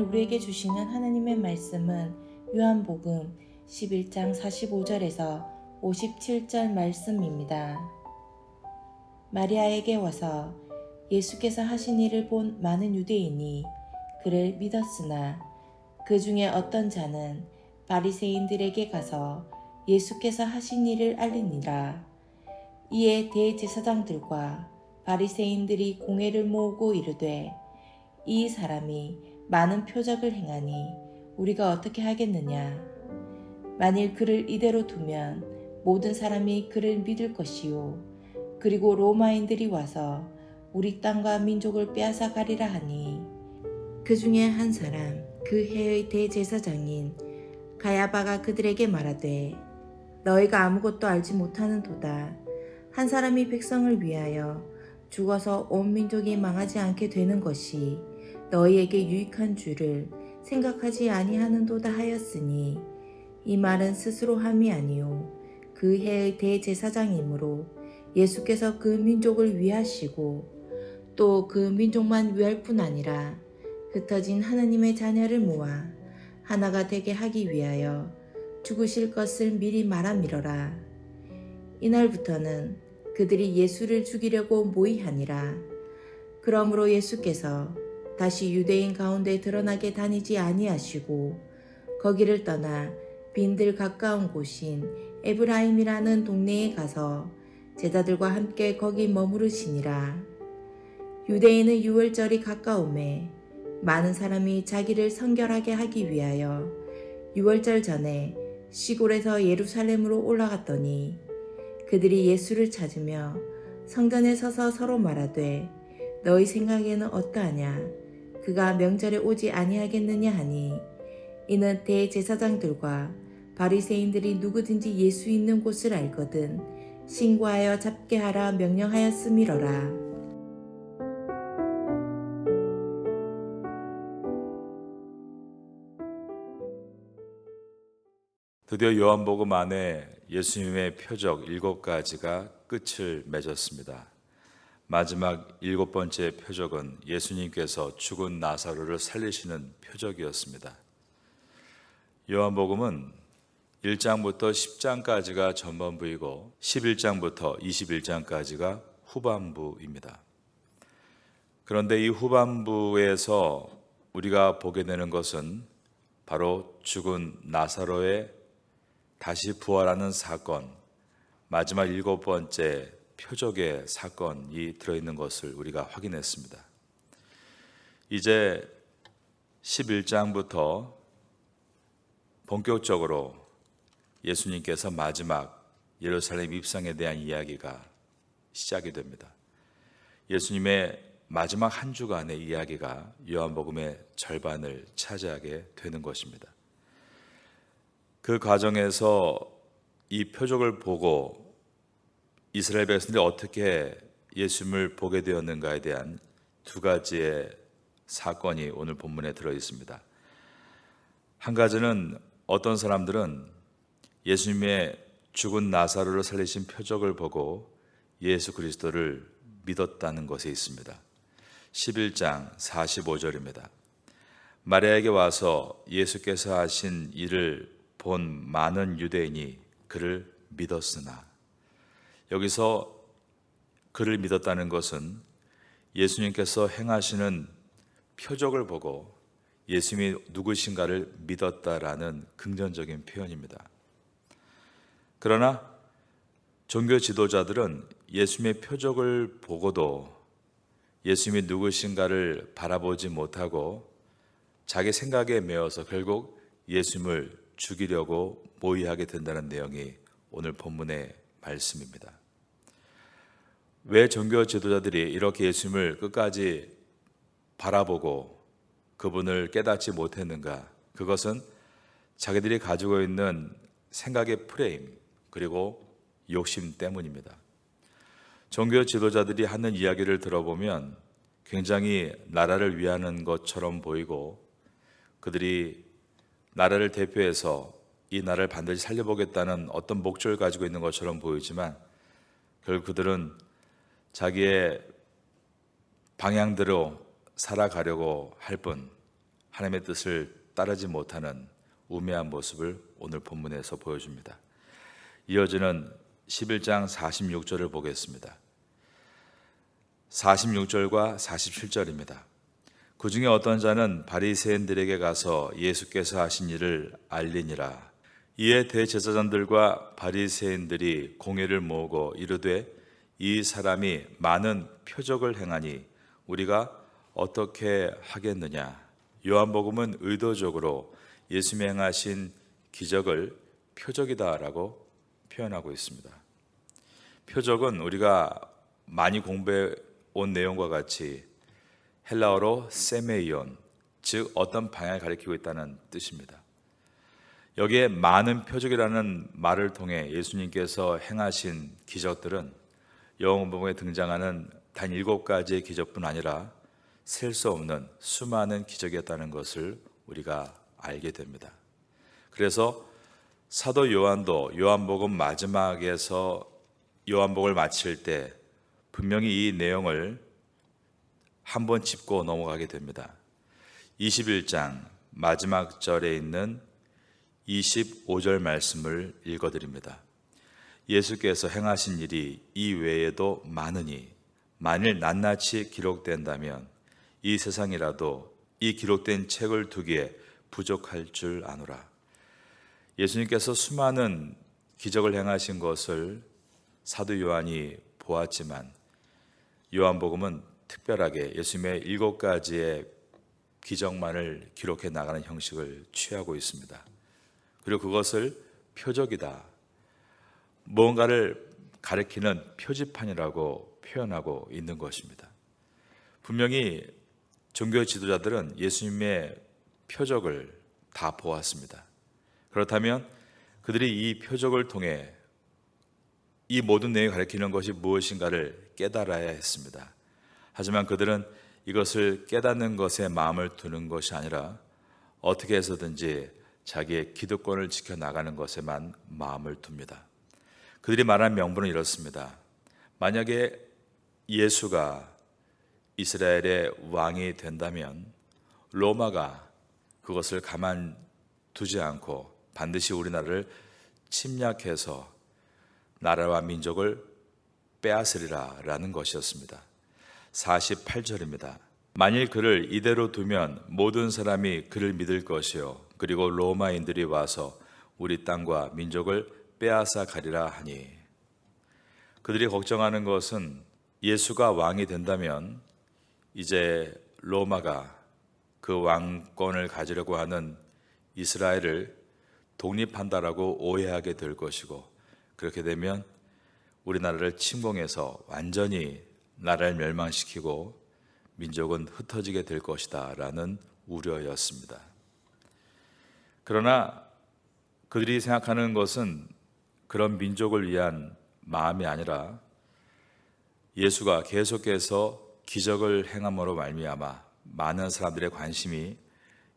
우리에게 주시는 하나님의 말씀은 요한복음 11장 45절에서 57절 말씀입니다. 마리아에게 와서 예수께서 하신 일을 본 많은 유대인이 그를 믿었으나 그 중에 어떤 자는 바리새인들에게 가서 예수께서 하신 일을 알리니라. 이에 대제사장들과 바리새인들이 공회를 모으고 이르되 이 사람이 많은 표적을 행하니 우리가 어떻게 하겠느냐. 만일 그를 이대로 두면 모든 사람이 그를 믿을 것이요 그리고 로마인들이 와서 우리 땅과 민족을 빼앗아 가리라 하니 그 중에 한 사람 그 해의 대제사장인 가야바가 그들에게 말하되 너희가 아무것도 알지 못하는도다. 한 사람이 백성을 위하여 죽어서 온 민족이 망하지 않게 되는 것이 너희에게 유익한 줄을 생각하지 아니하는도다 하였으니 이 말은 스스로 함이 아니요 그 해의 대제사장이므로 예수께서 그 민족을 위하시고 또 그 민족만 위할 뿐 아니라 흩어진 하나님의 자녀를 모아 하나가 되게 하기 위하여 죽으실 것을 미리 말함이러라. 이날부터는 그들이 예수를 죽이려고 모의하니라. 그러므로 예수께서 다시 유대인 가운데 드러나게 다니지 아니하시고 거기를 떠나 빈들 가까운 곳인 에브라임이라는 동네에 가서 제자들과 함께 거기 머무르시니라. 유대인의 유월절이 가까우매 많은 사람이 자기를 성결하게 하기 위하여 유월절 전에 시골에서 예루살렘으로 올라갔더니 그들이 예수를 찾으며 성전에 서서 서로 말하되 너희 생각에는 어떠하냐. 그가 명절에 오지 아니하겠느냐 하니 이는 대제사장들과 바리새인들이 누구든지 예수 있는 곳을 알거든 신고하여 잡게 하라 명령하였음이러라. 드디어 요한복음 안에 예수님의 표적 7가지가 끝을 맺었습니다. 마지막 7번째 표적은 예수님께서 죽은 나사로를 살리시는 표적이었습니다. 요한복음은 1장부터 10장까지가 전반부이고 11장부터 21장까지가 후반부입니다. 그런데 이 후반부에서 우리가 보게 되는 것은 바로 죽은 나사로의 다시 부활하는 사건, 마지막 7번째 표적의 사건이 들어있는 것을 우리가 확인했습니다. 이제 11장부터 본격적으로 예수님께서 마지막 예루살렘 입성에 대한 이야기가 시작이 됩니다. 예수님의 마지막 한 주간의 이야기가 요한복음의 절반을 차지하게 되는 것입니다. 그 과정에서 이 표적을 보고 이스라엘 백성들이 어떻게 예수님을 보게 되었는가에 대한 2가지의 사건이 오늘 본문에 들어 있습니다. 한 가지는 어떤 사람들은 예수님의 죽은 나사로를 살리신 표적을 보고 예수 그리스도를 믿었다는 것에 있습니다. 11장 45절입니다. 마리아에게 와서 예수께서 하신 일을 본 많은 유대인이 그를 믿었으나, 여기서 그를 믿었다는 것은 예수님께서 행하시는 표적을 보고 예수님이 누구신가를 믿었다라는 긍정적인 표현입니다. 그러나 종교 지도자들은 예수님의 표적을 보고도 예수님이 누구신가를 바라보지 못하고 자기 생각에 매여서 결국 예수님을 죽이려고 모의하게 된다는 내용이 오늘 본문의 말씀입니다. 왜 종교 지도자들이 이렇게 예수님을 끝까지 바라보고 그분을 깨닫지 못했는가? 그것은 자기들이 가지고 있는 생각의 프레임 그리고 욕심 때문입니다. 종교 지도자들이 하는 이야기를 들어보면 굉장히 나라를 위하는 것처럼 보이고 그들이 나라를 대표해서 이 나라를 반드시 살려보겠다는 어떤 목적을 가지고 있는 것처럼 보이지만 결국 그들은 자기의 방향대로 살아가려고 할 뿐 하나님의 뜻을 따르지 못하는 우매한 모습을 오늘 본문에서 보여줍니다. 이어지는 11장 46절을 보겠습니다. 46절과 47절입니다. 그 중에 어떤 자는 바리새인들에게 가서 예수께서 하신 일을 알리니라. 이에 대제사장들과 바리새인들이 공회를 모으고 이르되 이 사람이 많은 표적을 행하니 우리가 어떻게 하겠느냐. 요한복음은 의도적으로 예수님이 행하신 기적을 표적이다라고 표현하고 있습니다. 표적은 우리가 많이 공부해 온 내용과 같이 헬라어로 세메이온, 즉 어떤 방향을 가리키고 있다는 뜻입니다. 여기에 많은 표적이라는 말을 통해 예수님께서 행하신 기적들은 요한복음에 등장하는 단 7가지의 기적뿐 아니라 셀 수 없는 수많은 기적이었다는 것을 우리가 알게 됩니다. 그래서 사도 요한도 요한복음 마지막에서 요한복음을 마칠 때 분명히 이 내용을 한번 짚고 넘어가게 됩니다. 21장 마지막 절에 있는 25절 말씀을 읽어드립니다. 예수께서 행하신 일이 이 외에도 많으니 만일 낱낱이 기록된다면 이 세상이라도 이 기록된 책을 두기에 부족할 줄 아노라. 예수님께서 수많은 기적을 행하신 것을 사도 요한이 보았지만 요한복음은 특별하게 예수님의 7가지의 기적만을 기록해 나가는 형식을 취하고 있습니다. 그리고 그것을 표적이다, 무언가를 가리키는 표지판이라고 표현하고 있는 것입니다. 분명히 종교 지도자들은 예수님의 표적을 다 보았습니다. 그렇다면 그들이 이 표적을 통해 이 모든 내용을 가리키는 것이 무엇인가를 깨달아야 했습니다. 하지만 그들은 이것을 깨닫는 것에 마음을 두는 것이 아니라 어떻게 해서든지 자기의 기득권을 지켜나가는 것에만 마음을 둡니다. 그들이 말한 명분은 이렇습니다. 만약에 예수가 이스라엘의 왕이 된다면 로마가 그것을 가만두지 않고 반드시 우리나라를 침략해서 나라와 민족을 빼앗으리라 라는 것이었습니다. 48절입니다. 만일 그를 이대로 두면 모든 사람이 그를 믿을 것이요 그리고 로마인들이 와서 우리 땅과 민족을 빼앗아 가리라 하니. 그들이 걱정하는 것은 예수가 왕이 된다면 이제 로마가 그 왕권을 가지려고 하는 이스라엘을 독립한다라고 오해하게 될 것이고, 그렇게 되면 우리나라를 침공해서 완전히 나라를 멸망시키고 민족은 흩어지게 될 것이다 라는 우려였습니다. 그러나 그들이 생각하는 것은 그런 민족을 위한 마음이 아니라 예수가 계속해서 기적을 행함으로 말미암아 많은 사람들의 관심이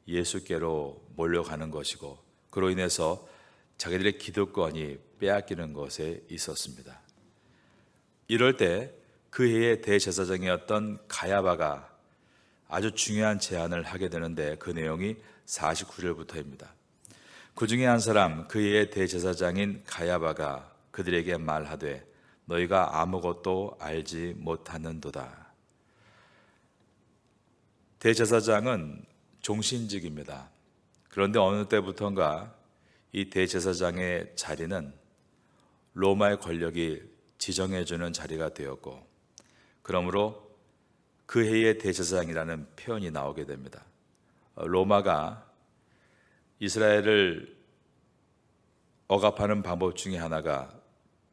예수께로 몰려가는 것이고, 그로 인해서 자기들의 기득권이 빼앗기는 것에 있었습니다. 이럴 때 그 해의 대제사장이었던 가야바가 아주 중요한 제안을 하게 되는데 그 내용이 49절부터입니다. 그 중에 한 사람, 그 해의 대제사장인 가야바가 그들에게 말하되 너희가 아무것도 알지 못하는도다. 대제사장은 종신직입니다. 그런데 어느 때부턴가 이 대제사장의 자리는 로마의 권력이 지정해주는 자리가 되었고, 그러므로 그 해의 대제사장이라는 표현이 나오게 됩니다. 로마가 이스라엘을 억압하는 방법 중에 하나가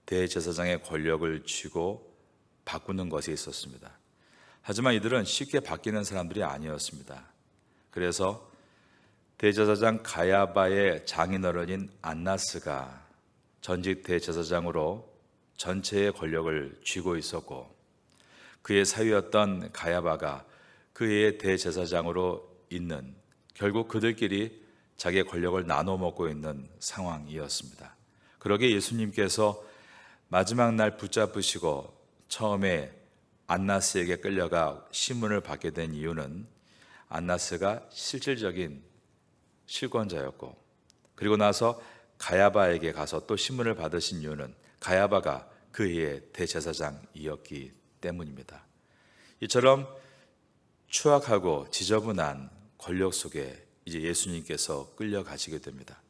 대제사장의 권력을 쥐고 바꾸는 것이 있었습니다. 하지만 이들은 쉽게 바뀌는 사람들이 아니었습니다. 그래서 대제사장 가야바의 장인어른인 안나스가 전직 대제사장으로 전체의 권력을 쥐고 있었고, 그의 사위였던 가야바가 그 해의 대제사장으로 있는, 결국 그들끼리 자기의 권력을 나눠 먹고 있는 상황이었습니다. 그러기에 예수님께서 마지막 날 붙잡으시고 처음에 안나스에게 끌려가 신문을 받게 된 이유는 안나스가 실질적인 실권자였고, 그리고 나서 가야바에게 가서 또 신문을 받으신 이유는 가야바가 그 해의 대제사장이었기 때문입니다. 이처럼 추악하고 지저분한 권력 속에 이제 예수님께서 끌려가시게 됩니다.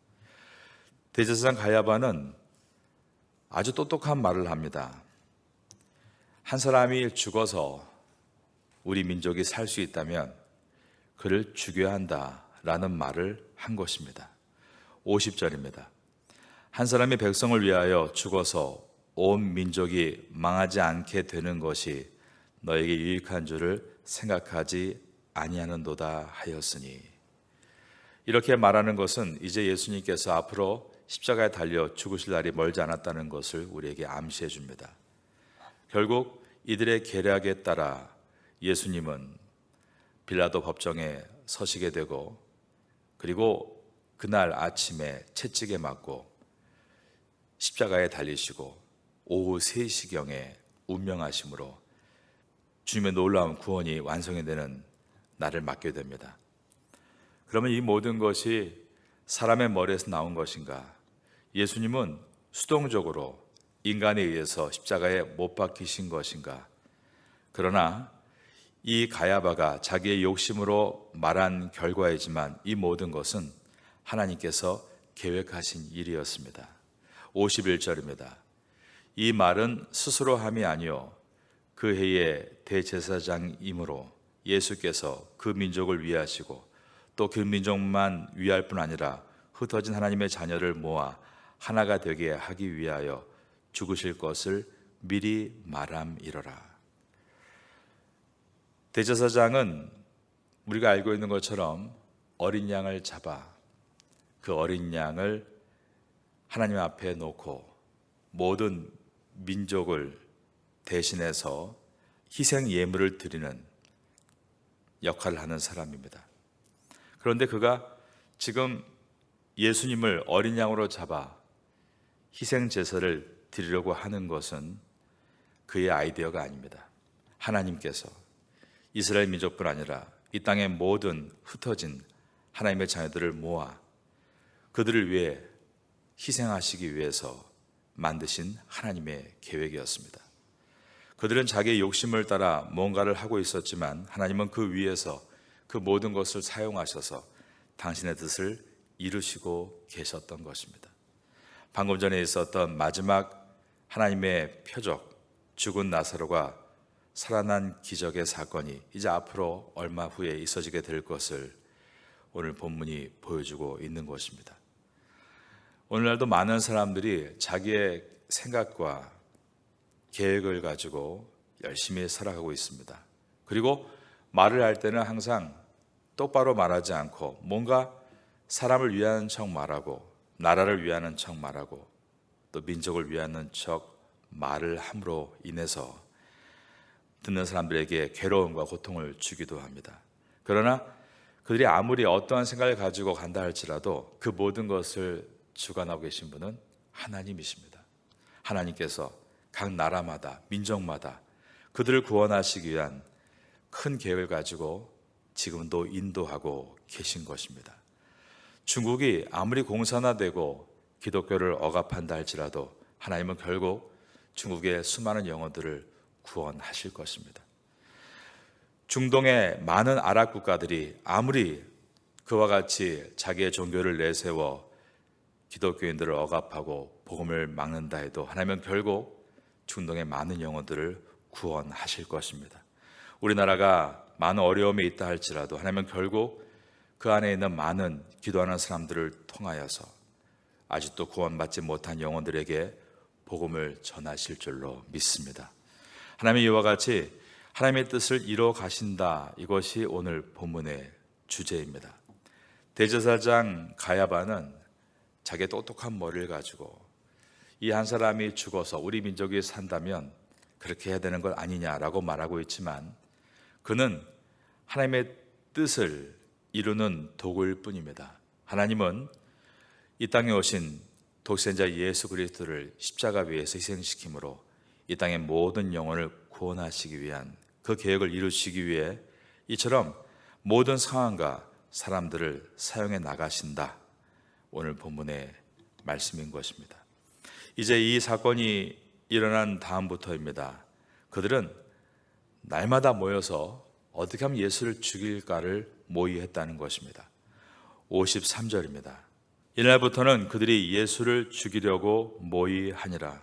대제사장 가야바는 아주 똑똑한 말을 합니다. 한 사람이 죽어서 우리 민족이 살 수 있다면 그를 죽여야 한다라는 말을 한 것입니다. 50절입니다. 한 사람이 백성을 위하여 죽어서 온 민족이 망하지 않게 되는 것이 너에게 유익한 줄을 생각하지 아니하는도다 하였으니. 이렇게 말하는 것은 이제 예수님께서 앞으로 십자가에 달려 죽으실 날이 멀지 않았다는 것을 우리에게 암시해 줍니다. 결국 이들의 계략에 따라 예수님은 빌라도 법정에 서시게 되고, 그리고 그날 아침에 채찍에 맞고 십자가에 달리시고 오후 3시경에 운명하심으로 주님의 놀라운 구원이 완성이 되는 날을 맞게 됩니다. 그러면 이 모든 것이 사람의 머리에서 나온 것인가? 예수님은 수동적으로 인간에 의해서 십자가에 못 박히신 것인가? 그러나 이 가야바가 자기의 욕심으로 말한 결과이지만 이 모든 것은 하나님께서 계획하신 일이었습니다. 51절입니다. 이 말은 스스로 함이 아니요 그 해의 대제사장이므로 예수께서 그 민족을 위하시고 또 그 민족만 위할 뿐 아니라 흩어진 하나님의 자녀를 모아 하나가 되게 하기 위하여 죽으실 것을 미리 말함이러라. 대제사장은 우리가 알고 있는 것처럼 어린 양을 잡아 그 어린 양을 하나님 앞에 놓고 모든 민족을 대신해서 희생 예물을 드리는 역할을 하는 사람입니다. 그런데 그가 지금 예수님을 어린 양으로 잡아 희생 제사를 드리려고 하는 것은 그의 아이디어가 아닙니다. 하나님께서 이스라엘 민족뿐 아니라 이 땅의 모든 흩어진 하나님의 자녀들을 모아 그들을 위해 희생하시기 위해서 만드신 하나님의 계획이었습니다. 그들은 자기의 욕심을 따라 뭔가를 하고 있었지만 하나님은 그 위에서 그 모든 것을 사용하셔서 당신의 뜻을 이루시고 계셨던 것입니다. 방금 전에 있었던 마지막 하나님의 표적, 죽은 나사로가 살아난 기적의 사건이 이제 앞으로 얼마 후에 있어지게 될 것을 오늘 본문이 보여주고 있는 것입니다. 오늘날도 많은 사람들이 자기의 생각과 계획을 가지고 열심히 살아가고 있습니다. 그리고 말을 할 때는 항상 똑바로 말하지 않고 뭔가 사람을 위하는 척 말하고 나라를 위하는 척 말하고 또 민족을 위하는 척 말을 함으로 인해서 듣는 사람들에게 괴로움과 고통을 주기도 합니다. 그러나 그들이 아무리 어떠한 생각을 가지고 간다 할지라도 그 모든 것을 주관하고 계신 분은 하나님이십니다. 하나님께서 각 나라마다 민족마다 그들을 구원하시기 위한 큰 계획을 가지고 지금도 인도하고 계신 것입니다. 중국이 아무리 공산화되고 기독교를 억압한다 할지라도 하나님은 결국 중국의 수많은 영혼들을 구원하실 것입니다. 중동의 많은 아랍 국가들이 아무리 그와 같이 자기의 종교를 내세워 기독교인들을 억압하고 복음을 막는다 해도 하나님은 결국 중동의 많은 영혼들을 구원하실 것입니다. 우리나라가 많은 어려움에 있다 할지라도 하나님은 결국 그 안에 있는 많은 기도하는 사람들을 통하여서 아직도 구원받지 못한 영혼들에게 복음을 전하실 줄로 믿습니다. 하나님의 이와 같이 하나님의 뜻을 이루어 가신다. 이것이 오늘 본문의 주제입니다. 대제사장 가야바는 자기의 똑똑한 머리를 가지고 이 한 사람이 죽어서 우리 민족이 산다면 그렇게 해야 되는 것 아니냐라고 말하고 있지만 그는 하나님의 뜻을 이루는 도구일 뿐입니다. 하나님은 이 땅에 오신 독생자 예수 그리스도를 십자가 위에서 희생시킴으로 이 땅의 모든 영혼을 구원하시기 위한 그 계획을 이루시기 위해 이처럼 모든 상황과 사람들을 사용해 나가신다. 오늘 본문의 말씀인 것입니다. 이제 이 사건이 일어난 다음부터입니다. 그들은 날마다 모여서 어떻게 하면 예수를 죽일까를 모의했다는 것입니다. 53절입니다. 이날부터는 그들이 예수를 죽이려고 모의하니라.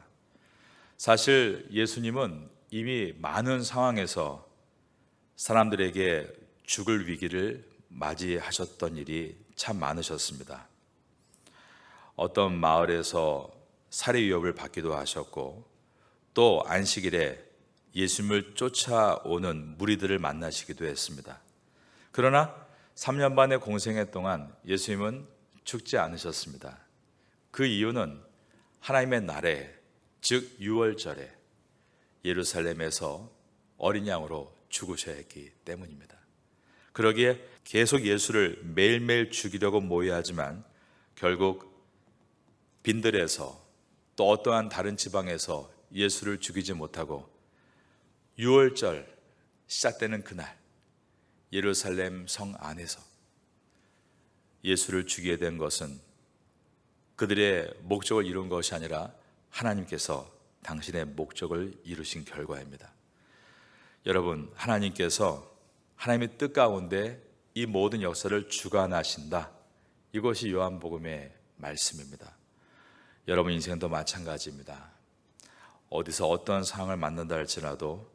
사실 예수님은 이미 많은 상황에서 사람들에게 죽을 위기를 맞이하셨던 일이 참 많으셨습니다. 어떤 마을에서 살해 위협을 받기도 하셨고, 또 안식일에 예수님을 쫓아오는 무리들을 만나시기도 했습니다. 그러나 3년 반의 공생애 동안 예수님은 죽지 않으셨습니다. 그 이유는 하나님의 날에, 즉 유월절에 예루살렘에서 어린 양으로 죽으셔야 했기 때문입니다. 그러기에 계속 예수를 매일매일 죽이려고 모의하지만 결국 빈들에서 또 어떠한 다른 지방에서 예수를 죽이지 못하고 유월절 시작되는 그날 예루살렘 성 안에서 예수를 죽이게 된 것은 그들의 목적을 이룬 것이 아니라 하나님께서 당신의 목적을 이루신 결과입니다. 여러분, 하나님께서 하나님의 뜻 가운데 이 모든 역사를 주관하신다. 이것이 요한복음의 말씀입니다. 여러분 인생도 마찬가지입니다. 어디서 어떤 상황을 만난다 할지라도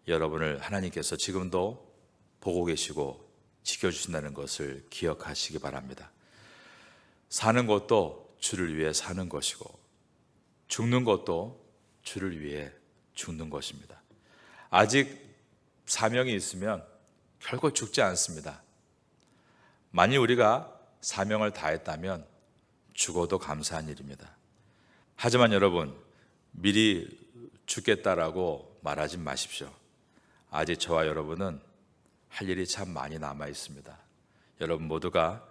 여러분을 하나님께서 지금도 보고 계시고 지켜주신다는 것을 기억하시기 바랍니다. 사는 것도 주를 위해 사는 것이고 죽는 것도 주를 위해 죽는 것입니다. 아직 사명이 있으면 결코 죽지 않습니다. 만일 우리가 사명을 다했다면 죽어도 감사한 일입니다. 하지만 여러분, 미리 죽겠다라고 말하지 마십시오. 아직 저와 여러분은 할 일이 참 많이 남아 있습니다. 여러분 모두가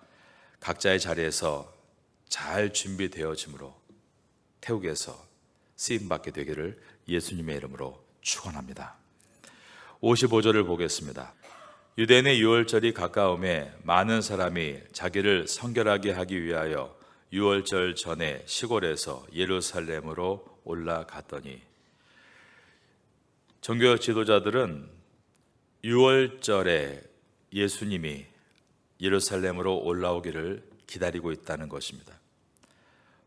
각자의 자리에서 잘 준비되어짐으로 태국에서 쓰임받게 되기를 예수님의 이름으로 축원합니다. 55절을 보겠습니다. 유대인의 유월절이 가까움에 많은 사람이 자기를 성결하게 하기 위하여 유월절 전에 시골에서 예루살렘으로 올라갔더니, 종교 지도자들은 유월절에 예수님이 예루살렘으로 올라오기를 기다리고 있다는 것입니다.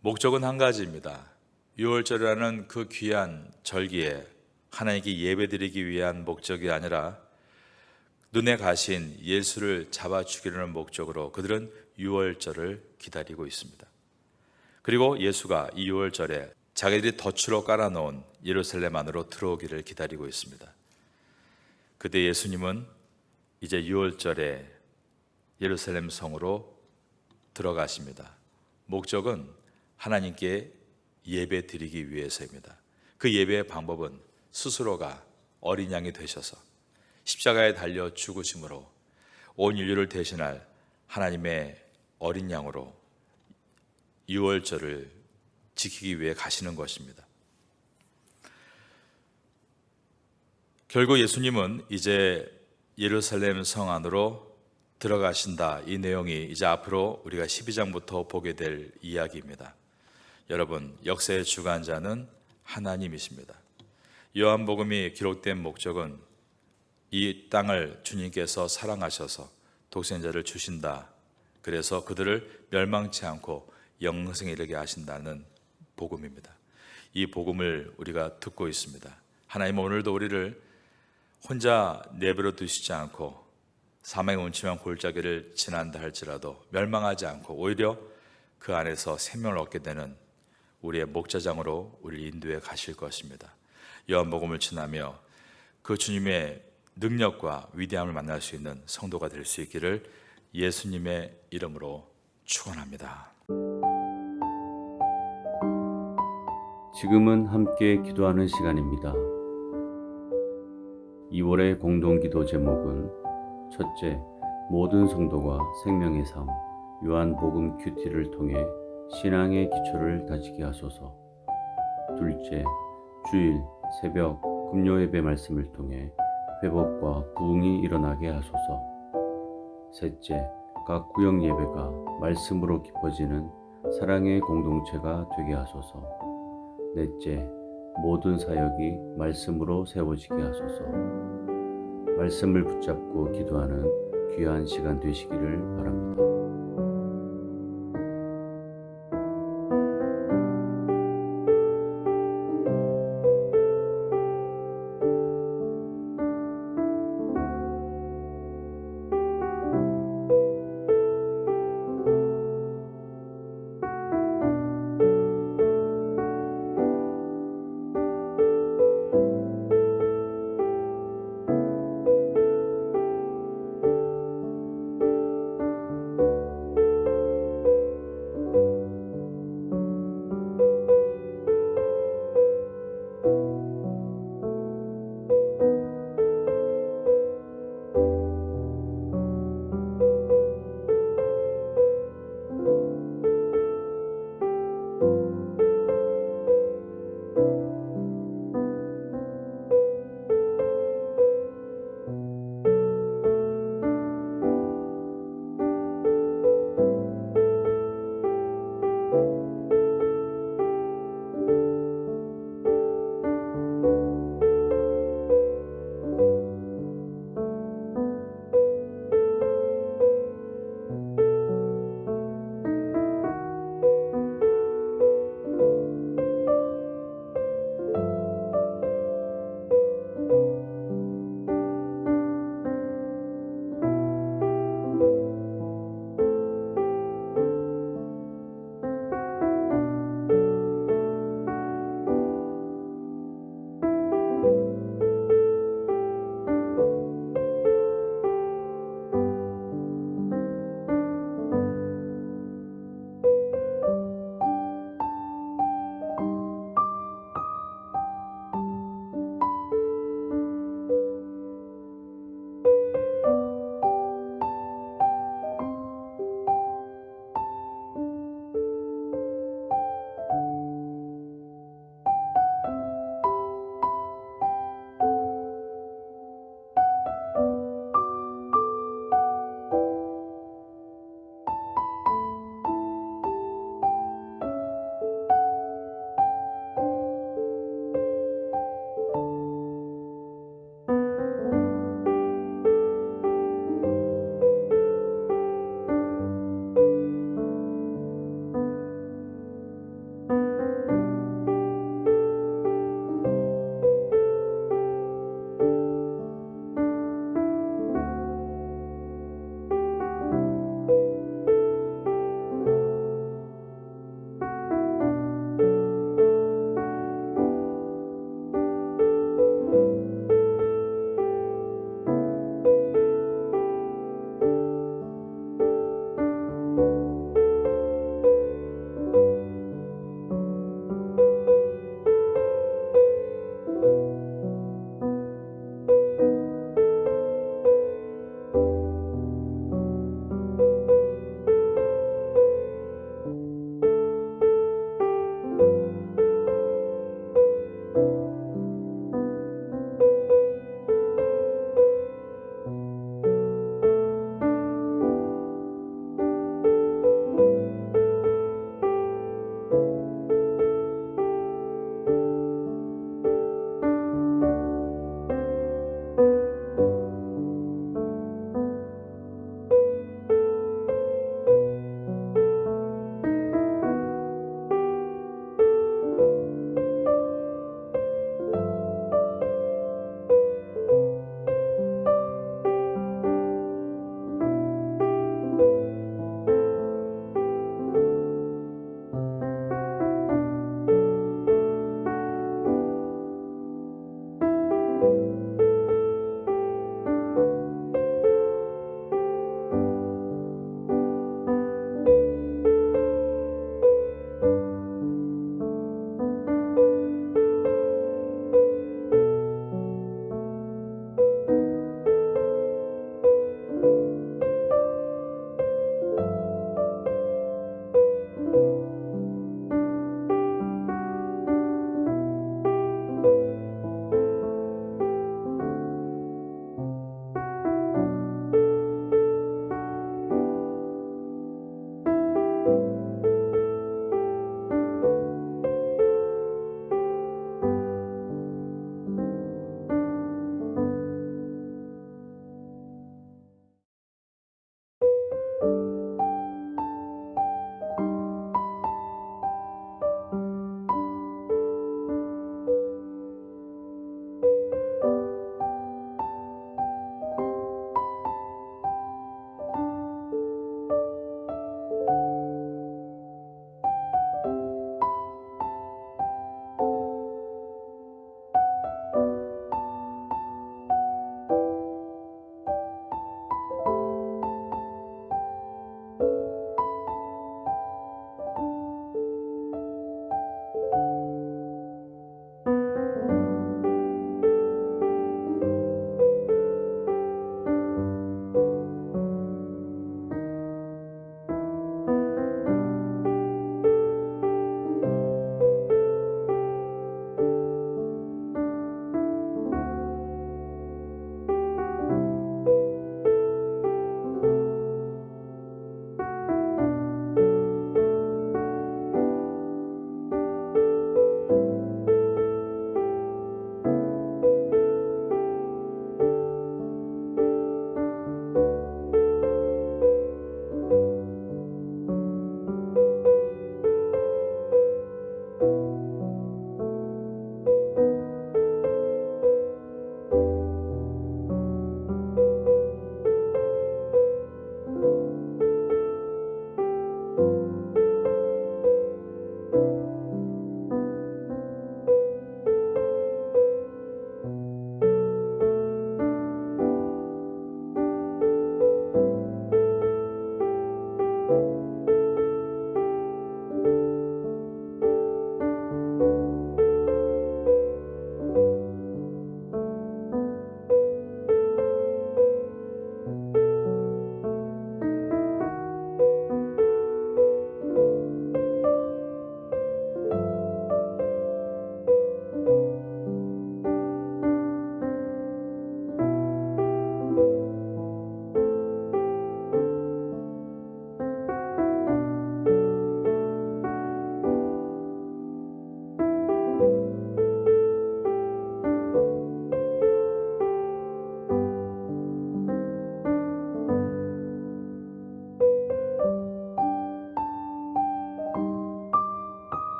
목적은 한 가지입니다. 유월절이라는 그 귀한 절기에 하나님께 예배드리기 위한 목적이 아니라 눈에 가신 예수를 잡아 죽이려는 목적으로 그들은 유월절을 기다리고 있습니다. 그리고 예수가 이 유월절에 자기들이 덫으로 깔아놓은 예루살렘 안으로 들어오기를 기다리고 있습니다. 그때 예수님은 이제 유월절에 예루살렘 성으로 들어가십니다. 목적은 하나님께 예배 드리기 위해서입니다. 그 예배의 방법은 스스로가 어린 양이 되셔서 십자가에 달려 죽으심으로 온 인류를 대신할 하나님의 어린 양으로 유월절을 지키기 위해 가시는 것입니다. 결국 예수님은 이제 예루살렘 성 안으로 들어가신다. 이 내용이 이제 앞으로 우리가 12장부터 보게 될 이야기입니다. 여러분, 역사의 주관자는 하나님이십니다. 요한복음이 기록된 목적은 이 땅을 주님께서 사랑하셔서 독생자를 주신다. 그래서 그들을 멸망치 않고 영생에 이르게 하신다는 복음입니다. 이 복음을 우리가 듣고 있습니다. 하나님은 오늘도 우리를 혼자 내버려 두시지 않고 사망의 음침한 골짜기를 지난다 할지라도 멸망하지 않고 오히려 그 안에서 생명을 얻게 되는 우리의 목자장으로 우리를 인도해 가실 것입니다. 요한복음을 지나며 그 주님의 능력과 위대함을 만날 수 있는 성도가 될 수 있기를 예수님의 이름으로 축원합니다. 지금은 함께 기도하는 시간입니다. 2월의 공동기도 제목은 첫째, 모든 성도가 생명의 삶, 요한복음 큐티를 통해 신앙의 기초를 다지게 하소서. 둘째, 주일, 새벽, 금요 예배 말씀을 통해 회복과 부흥이 일어나게 하소서. 셋째, 각 구역 예배가 말씀으로 깊어지는 사랑의 공동체가 되게 하소서. 넷째, 모든 사역이 말씀으로 세워지게 하소서. 말씀을 붙잡고 기도하는 귀한 시간 되시기를 바랍니다.